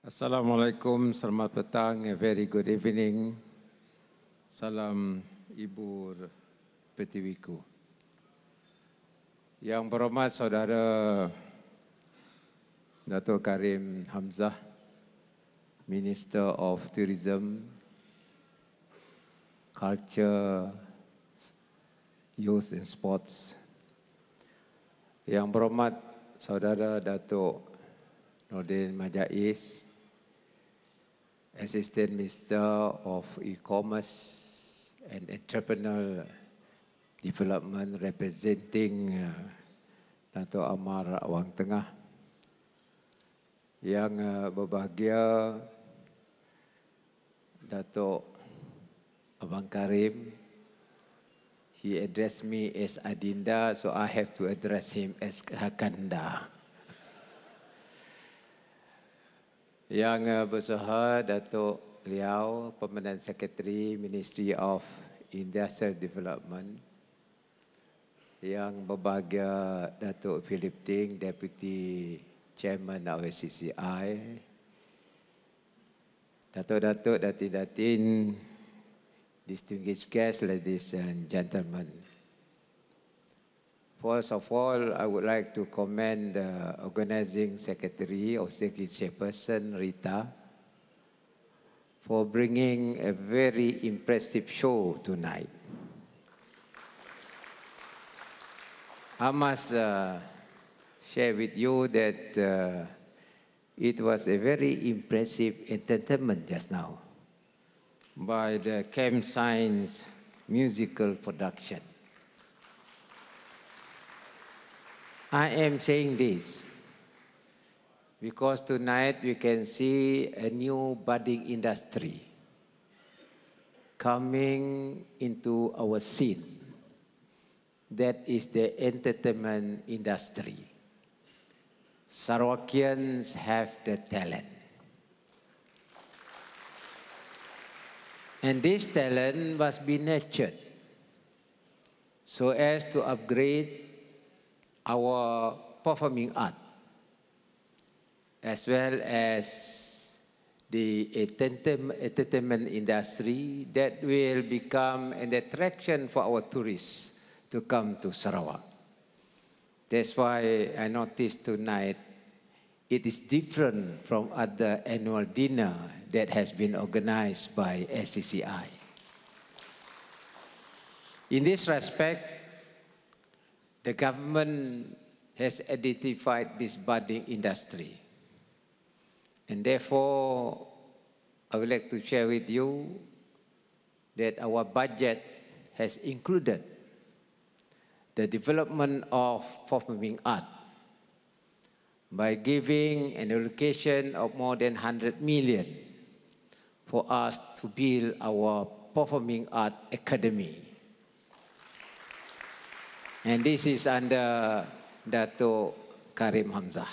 Assalamualaikum, selamat petang, a very good evening. Salam Ibu Pertiwiku. Yang berhormat Saudara Datuk Karim Hamzah, Minister of Tourism, Culture, Youth and Sports. Yang berhormat Saudara Datuk Nordin Majais, Assistant Minister of E-Commerce and Entrepreneurial Development representing Datuk Amar Awang Tengah. Yang berbahagia Datuk Abang Karim, he addressed me as Adinda, so I have to address him as Kakanda. Yang bersahabat Datuk Liao, Permanent Secretary Ministry of Industrial Development. Yang berbahagia Datuk Philip Ting, Deputy Chairman of SCCI. Datuk-datuk, datin-datin, distinguished guests, ladies and gentlemen. First of all, I would like to commend the Organizing Secretary or Secretary Chairperson, Rita, for bringing a very impressive show tonight. I must share with you that it was a very impressive entertainment just now by the Camp Science musical production. I am saying this because tonight we can see a new budding industry coming into our scene. That is the entertainment industry. Sarawakians have the talent. And this talent must be nurtured so as to upgrade our performing art, as well as the entertainment industry that will become an attraction for our tourists to come to Sarawak. That's why I noticed tonight it is different from other annual dinner that has been organized by SCCI. In this respect, the government has identified this budding industry. And therefore, I would like to share with you that our budget has included the development of performing art by giving an allocation of more than 100 million for us to build our performing art academy. And this is under Datuk Karim Hamzah.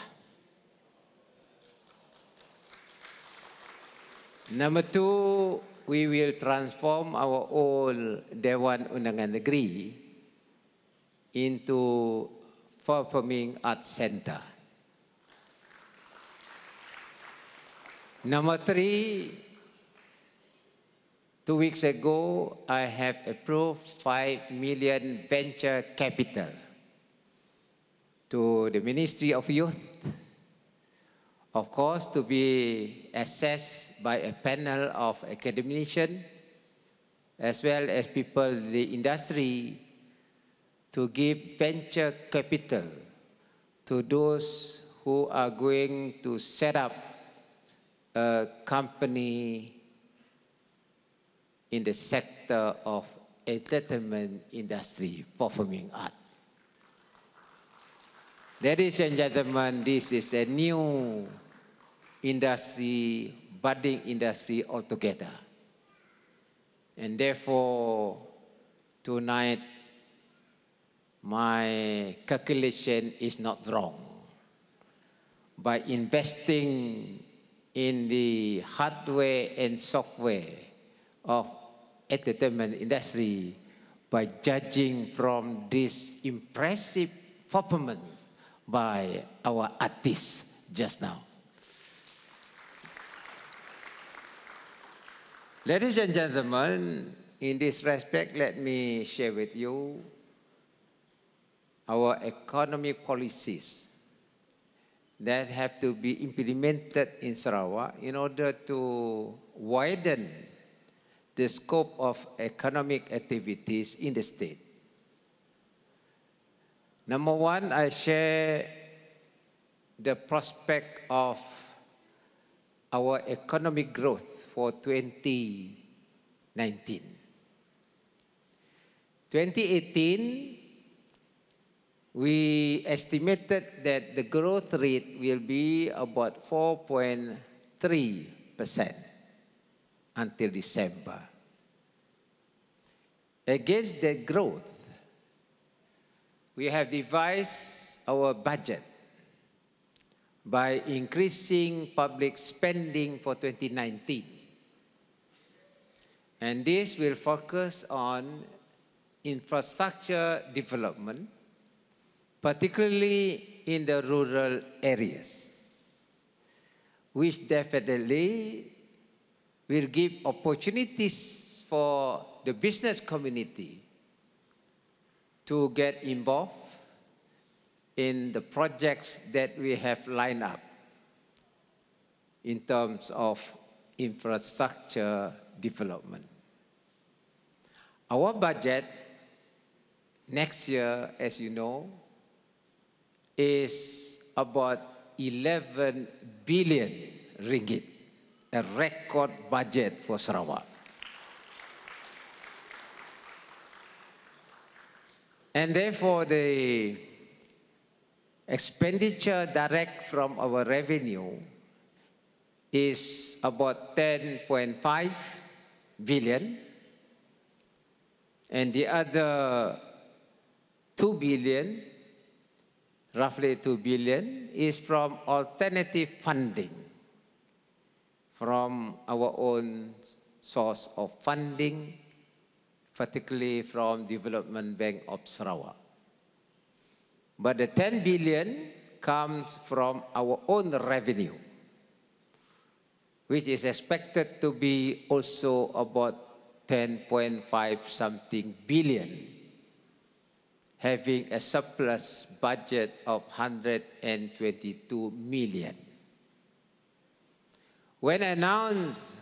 Number two, we will transform our old Dewan Undangan Negeri into performing arts center. Number three, 2 weeks ago, I have approved 5 million venture capital to the Ministry of Youth, of course, to be assessed by a panel of academicians, as well as people in the industry, to give venture capital to those who are going to set up a company in the sector of entertainment industry, performing art. Ladies and gentlemen, this is a new industry, budding industry altogether. And therefore, tonight, my calculation is not wrong. By investing in the hardware and software of entertainment industry, by judging from this impressive performance by our artists just now. Ladies and gentlemen, in this respect, let me share with you our economic policies that have to be implemented in Sarawak in order to widen the scope of economic activities in the state. Number one, I share the prospect of our economic growth for 2019. 2018, we estimated that the growth rate will be about 4.3% until December. Against that growth, we have devised our budget by increasing public spending for 2019. And this will focus on infrastructure development, particularly in the rural areas, which definitely will give opportunities for the business community to get involved in the projects that we have lined up in terms of infrastructure development. Our budget next year, as you know, is about 11 billion ringgit, a record budget for Sarawak. And therefore, the expenditure direct from our revenue is about 10.5 billion, and the other 2 billion, roughly 2 billion, is from alternative funding, from our own source of funding, particularly from Development Bank of Sarawak. But the 10 billion comes from our own revenue, which is expected to be also about 10.5 something billion, having a surplus budget of 122 million. When announced,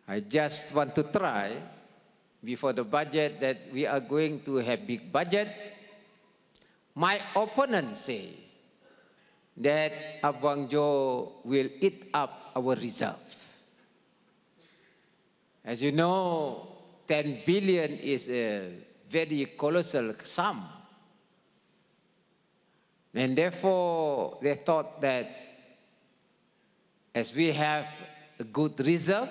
I just want to try before the budget that we are going to have big budget. My opponents say that Abang Jo will eat up our reserve. As you know, 10 billion is a very colossal sum. And therefore, they thought that as we have a good reserve,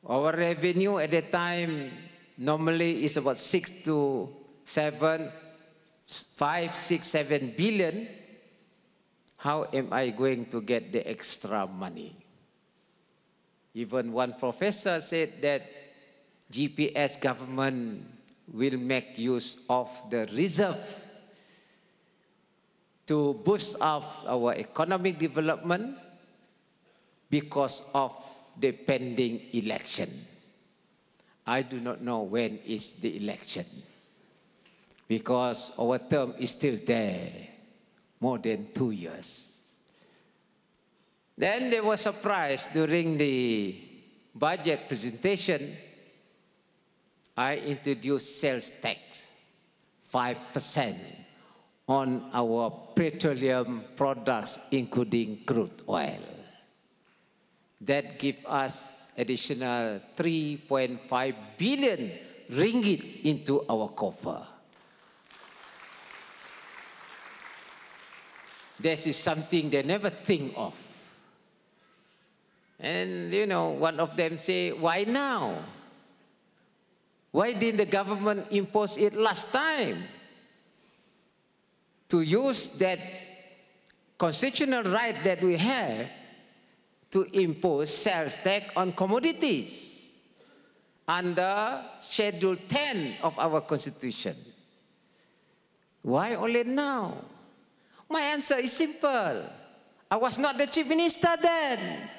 our revenue at that time normally is about 5, 6, 7 billion. How am I going to get the extra money? Even one professor said that GPS government will make use of the reserve to boost up our economic development because of the pending election. I do not know when is the election, because our term is still there, more than 2 years. Then there was a surprise during the budget presentation. I introduced sales tax, 5% on our petroleum products, including crude oil. That gives us additional 3.5 billion ringgit into our coffer. This is something they never think of. And you know, one of them say, why now? Why didn't the government impose it last time? To use that constitutional right that we have to impose sales tax on commodities under Schedule 10 of our Constitution. Why only now? My answer is simple. I was not the chief minister then.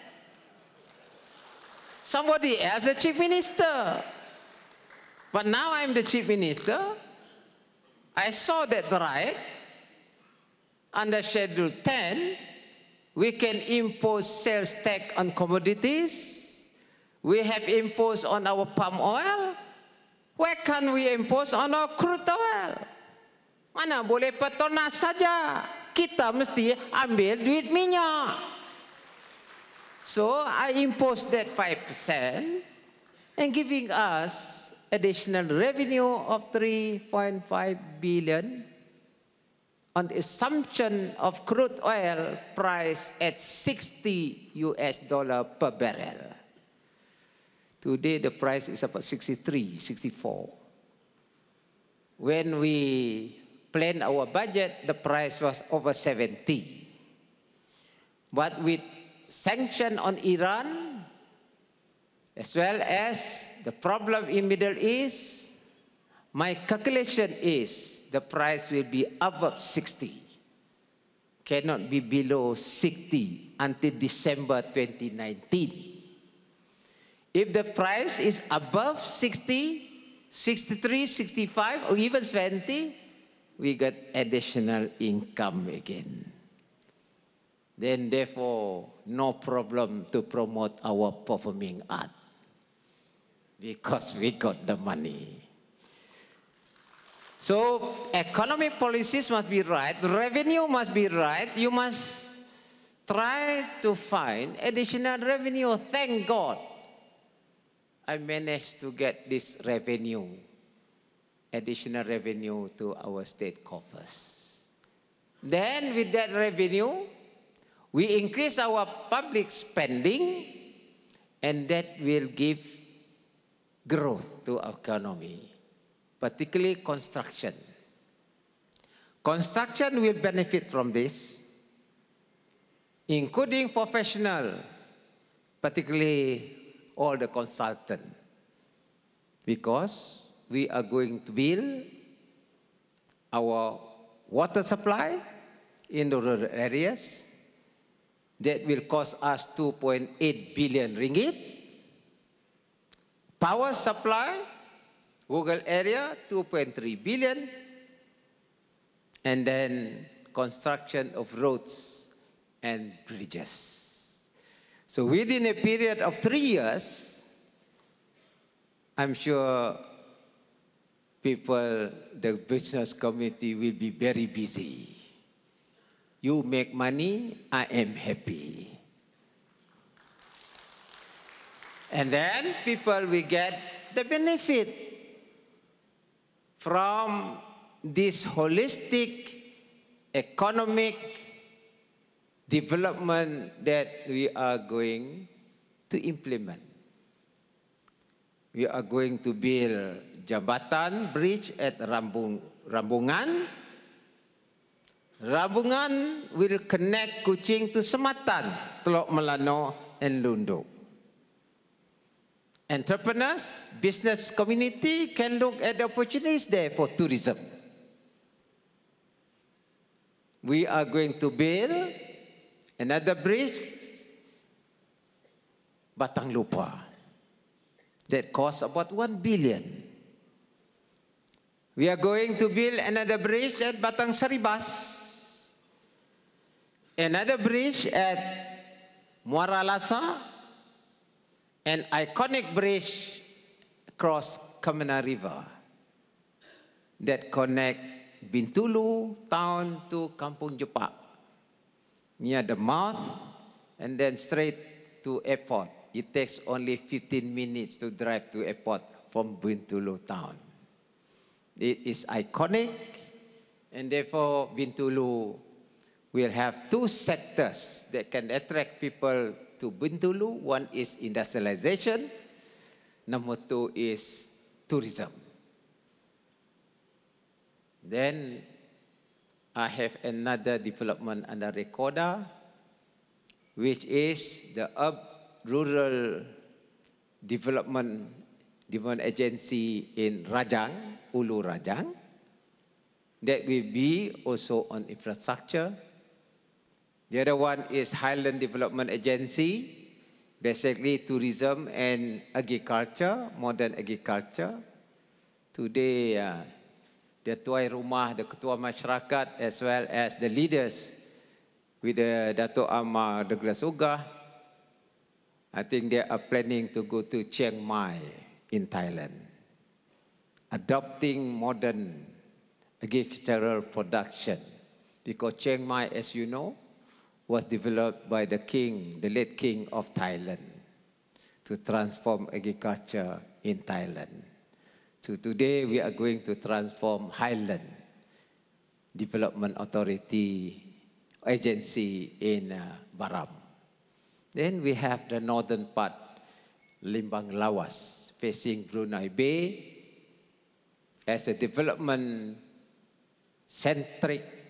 Somebody else, the chief minister. But now I'm the chief minister. I saw that right. Under Schedule 10, we can impose sales tax on commodities. We have imposed on our palm oil. Why can't we impose on our crude oil? Mana boleh Petronas saja. Kita mesti ambil duit minyak. So I imposed that 5% and giving us additional revenue of 3.5 billion on the assumption of crude oil price at $60 per barrel. Today the price is about 63, 64. When we planned our budget, the price was over 70. But with sanction on Iran, as well as the problem in Middle East, my calculation is the price will be above 60. Cannot be below 60 until December 2019. If the price is above 60, 63, 65, or even 70, we get additional income again. Then therefore, no problem to promote our performing art, because we got the money. So economic policies must be right, revenue must be right, you must try to find additional revenue. Thank God I managed to get this revenue, additional revenue to our state coffers. Then with that revenue, we increase our public spending, and that will give growth to our economy, particularly construction. Construction will benefit from this, including professional, particularly all the consultants, because we are going to build our water supply in the rural areas. That will cost us 2.8 billion ringgit. Power supply, rural area, 2.3 billion. And then construction of roads and bridges. So within a period of 3 years, I'm sure people, the business community will be very busy. You make money, I am happy. And then people will get the benefit from this holistic economic development that we are going to implement. We are going to build jambatan bridge at Rambungan. Rambungan will connect Kuching to Sematan, Teluk Melano, and Lundu. Entrepreneurs, business community can look at the opportunities there for tourism. We are going to build another bridge, Batang Lupa, that costs about 1 billion. We are going to build another bridge at Batang Saribas, another bridge at Muara Lasa, an iconic bridge across Kamena River that connect Bintulu town to Kampung Jepak, near the mouth, and then straight to airport. It takes only 15 minutes to drive to airport from Bintulu town. It is iconic, and therefore Bintulu will have 2 sectors that can attract people to Bintulu. One is industrialization, number 2 is tourism. Then I have another development under Rekoda, which is the Rural Development Agency in Rajang, Ulu Rajang. That will be also on infrastructure. The other one is Highland Development Agency basically tourism and agriculture, modern agriculture. Today, the tuai rumah, the ketua masyarakat, as well as the leaders with the Dato' Amar Douglas Ugah, I think they are planning to go to Chiang Mai in Thailand, adopting modern agricultural production. Because Chiang Mai, as you know, was developed by the king, the late king of Thailand, to transform agriculture in Thailand. So today we are going to transform Highland Development Authority Agency in Baram. Then we have the northern part, Limbang Lawas, facing Brunei Bay, as a development-centric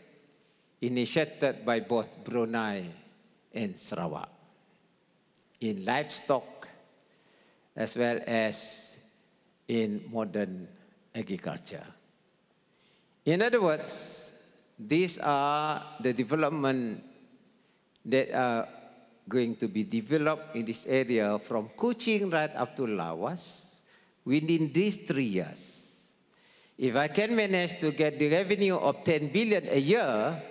initiated by both Brunei and Sarawak in livestock as well as in modern agriculture. In other words, these are the development that are going to be developed in this area from Kuching right up to Lawas within these 3 years. If I can manage to get the revenue of 10 billion a year,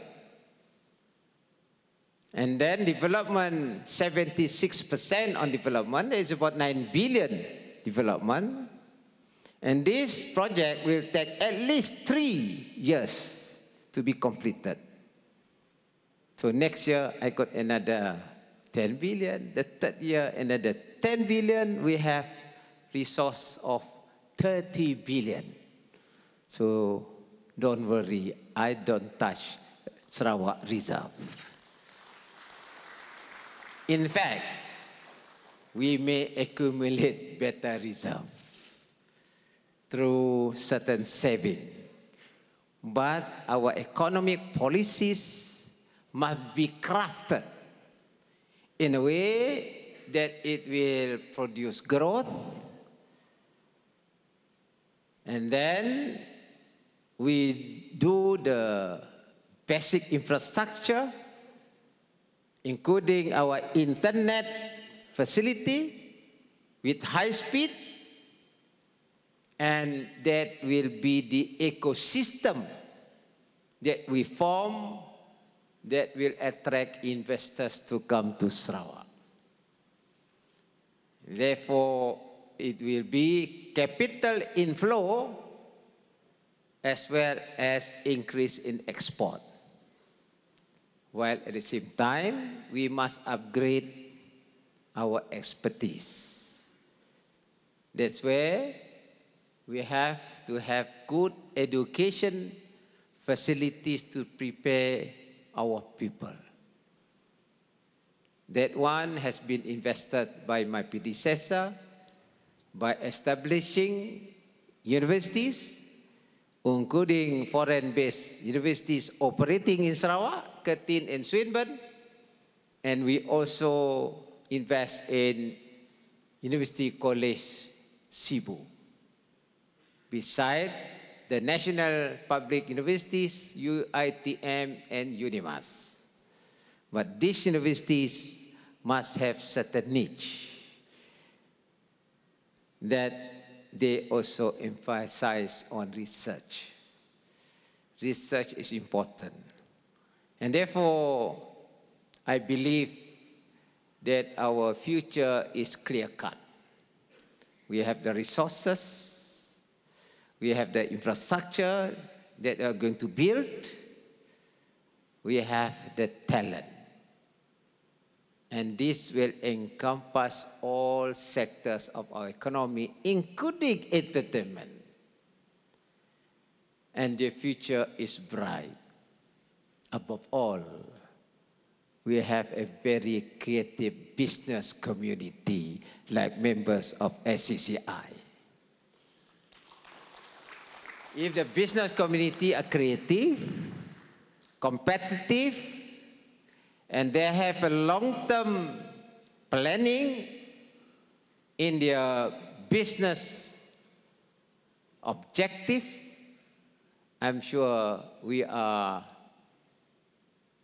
and then development, 76% on development, is about 9 billion development. And this project will take at least 3 years to be completed. So next year, I got another 10 billion. The third year, another 10 billion. We have resource of 30 billion. So don't worry, I don't touch Sarawak Reserve. In fact, we may accumulate better reserve through certain saving. But our economic policies must be crafted in a way that it will produce growth, and then we do the basic infrastructure, including our internet facility with high speed, and that will be the ecosystem that we form that will attract investors to come to Sarawak. Therefore, it will be capital inflow as well as increase in export. While at the same time, we must upgrade our expertise. That's where we have to have good education facilities to prepare our people. That one has been invested by my predecessor by establishing universities, including foreign-based universities operating in Sarawak, Kertin and Swinburne, and we also invest in University College Cebu. Beside the National Public Universities, UITM and UNIMAS. But these universities must have certain niche that they also emphasize on research. Research is important. And therefore, I believe that our future is clear-cut. We have the resources, we have the infrastructure that we are going to build, we have the talent. And this will encompass all sectors of our economy, including entertainment. And the future is bright. Above all, we have a very creative business community like members of SCCI. If the business community are creative, competitive, and they have a long-term planning in their business objective, I'm sure we are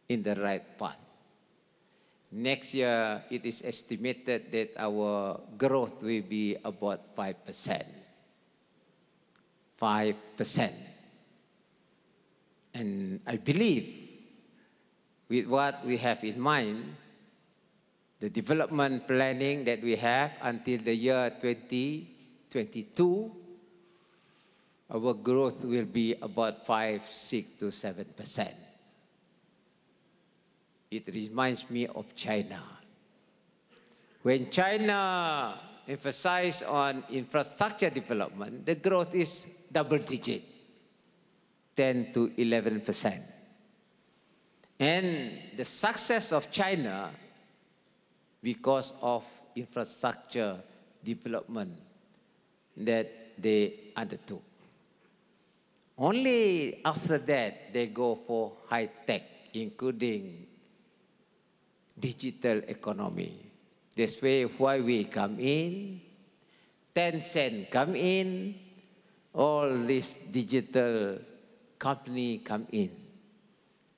in the right path. Next year, it is estimated that our growth will be about 5%. 5%. And I believe with what we have in mind, the development planning that we have until the year 2022, our growth will be about 5, 6 to 7%. It reminds me of China. When China emphasized on infrastructure development, the growth is double digit, 10 to 11%. And the success of China because of infrastructure development that they undertook. Only after that, they go for high tech, including digital economy. That's where Huawei come in, Tencent come in, all these digital companies come in,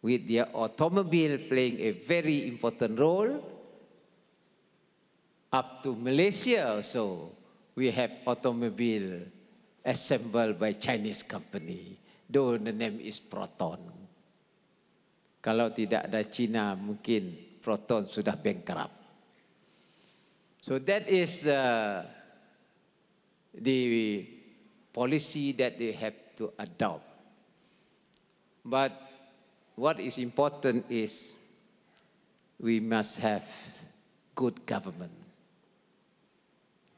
with their automobile playing a very important role. Up to Malaysia also, we have automobile assembled by Chinese company, though the name is Proton. Kalau tidak ada China, mungkin Proton sudah bankrupt. So that is the policy that they have to adopt. But what is important is we must have good government.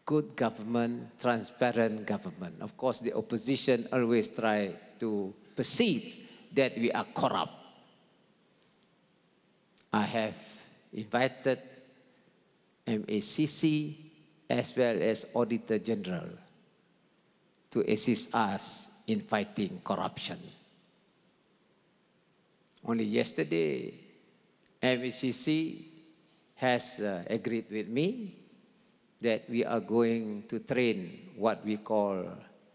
Good government, transparent government. Of course, the opposition always try to perceive that we are corrupt. I have invited MACC as well as Auditor General to assist us in fighting corruption. Only yesterday, MACC has agreed with me that we are going to train what we call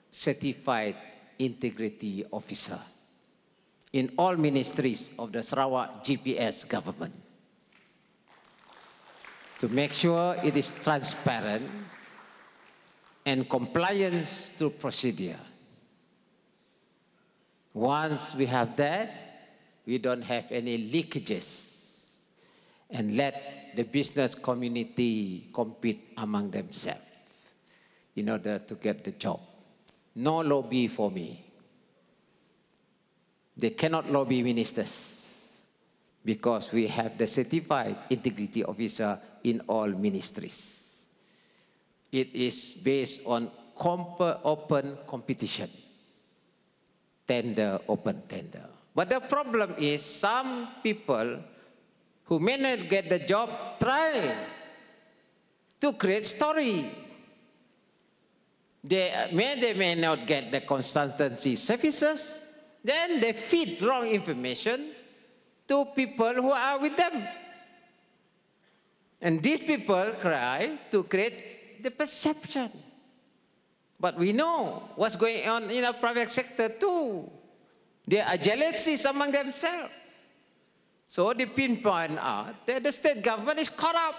certified integrity officer in all ministries of the Sarawak GPS government to make sure it is transparent and compliance to procedure. Once we have that, we don't have any leakages and let the business community compete among themselves in order to get the job. No lobby for me. They cannot lobby ministers because we have the certified integrity officer in all ministries. It is based on open competition, tender, open tender. But the problem is some people who may not get the job try to create story. They may not get the consultancy services, then they feed wrong information to people who are with them. And these people try to create the perception. But we know what's going on in the private sector too. There are jealousies among themselves. So they pinpoint out that the state government is corrupt.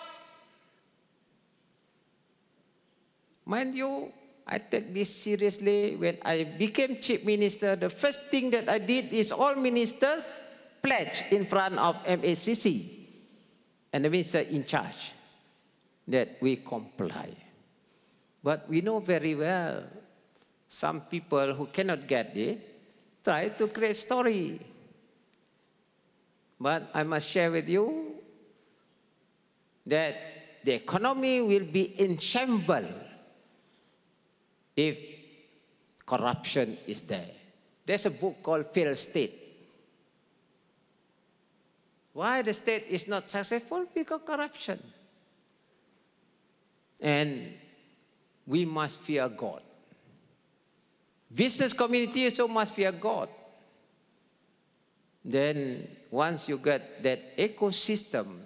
Mind you, I take this seriously. When I became chief minister, the first thing that I did is all ministers pledge in front of MACC and the minister in charge that we comply. But we know very well some people who cannot get it try to create story. But I must share with you that the economy will be in shambles if corruption is there. There's a book called Failed State. Why the state is not successful? Because corruption. And we must fear God. Business community also must fear God. Then once you get that ecosystem,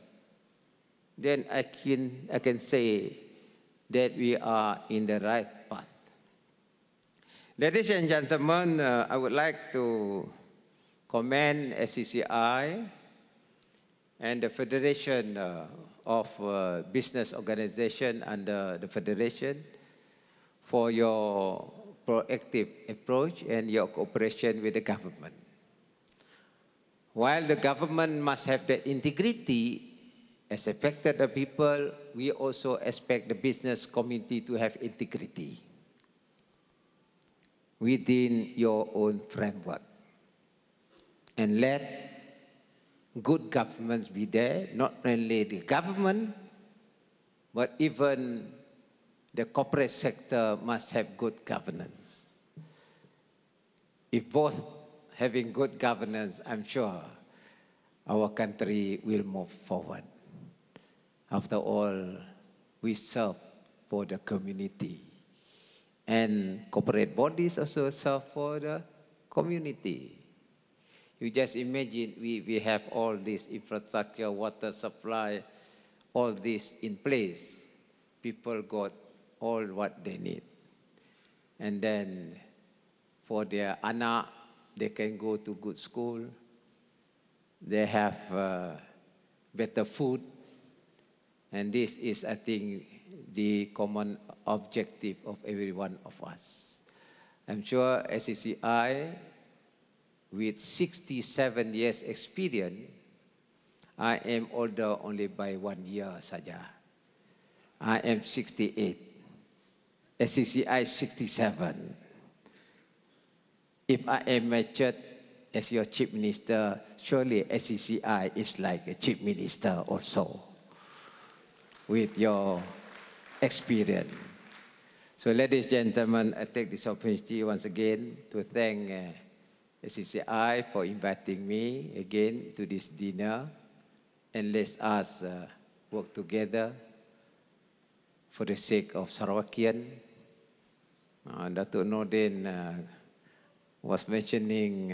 then I can say that we are in the right path. Ladies and gentlemen, I would like to commend SCCI and the Federation of Business Organization under the Federation for your proactive approach and your cooperation with the government. While the government must have the integrity as affected the people, we also expect the business community to have integrity within your own framework. And let good governments be there, not only the government, but even the corporate sector must have good governance. If both having good governance, I'm sure our country will move forward. After all, we serve for the community. And corporate bodies also serve for the community. You just imagine we have all this infrastructure, water supply, all this in place. People got all what they need. And then for their anak, they can go to good school. They have better food. And this is, I think, the common objective of every one of us. I'm sure SCCI, with 67 years experience, I am older only by 1 year saja. I am 68. SCCI 67. If I am matured as your chief minister, surely SCCI is like a chief minister also, with your experience. So ladies and gentlemen, I take this opportunity once again to thank SCCI for inviting me again to this dinner, and let us work together for the sake of Sarawakian. Datuk Nordin was mentioning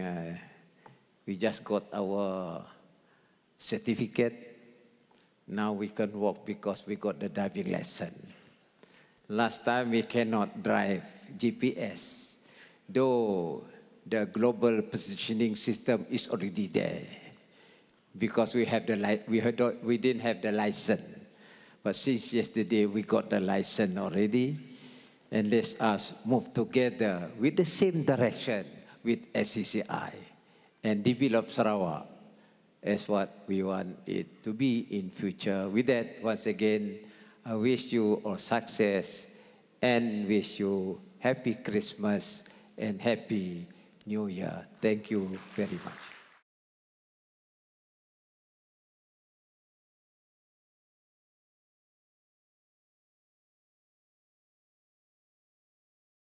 we just got our certificate. Now we can walk because we got the driving lesson. Last time we cannot drive GPS, though the global positioning system is already there, because we didn't have the license. But since yesterday we got the license already, and let us move together with the same direction with SCCI and develop Sarawak as what we want it to be in future. With that, once again, I wish you all success and wish you happy Christmas and happy New Year. Thank you very much.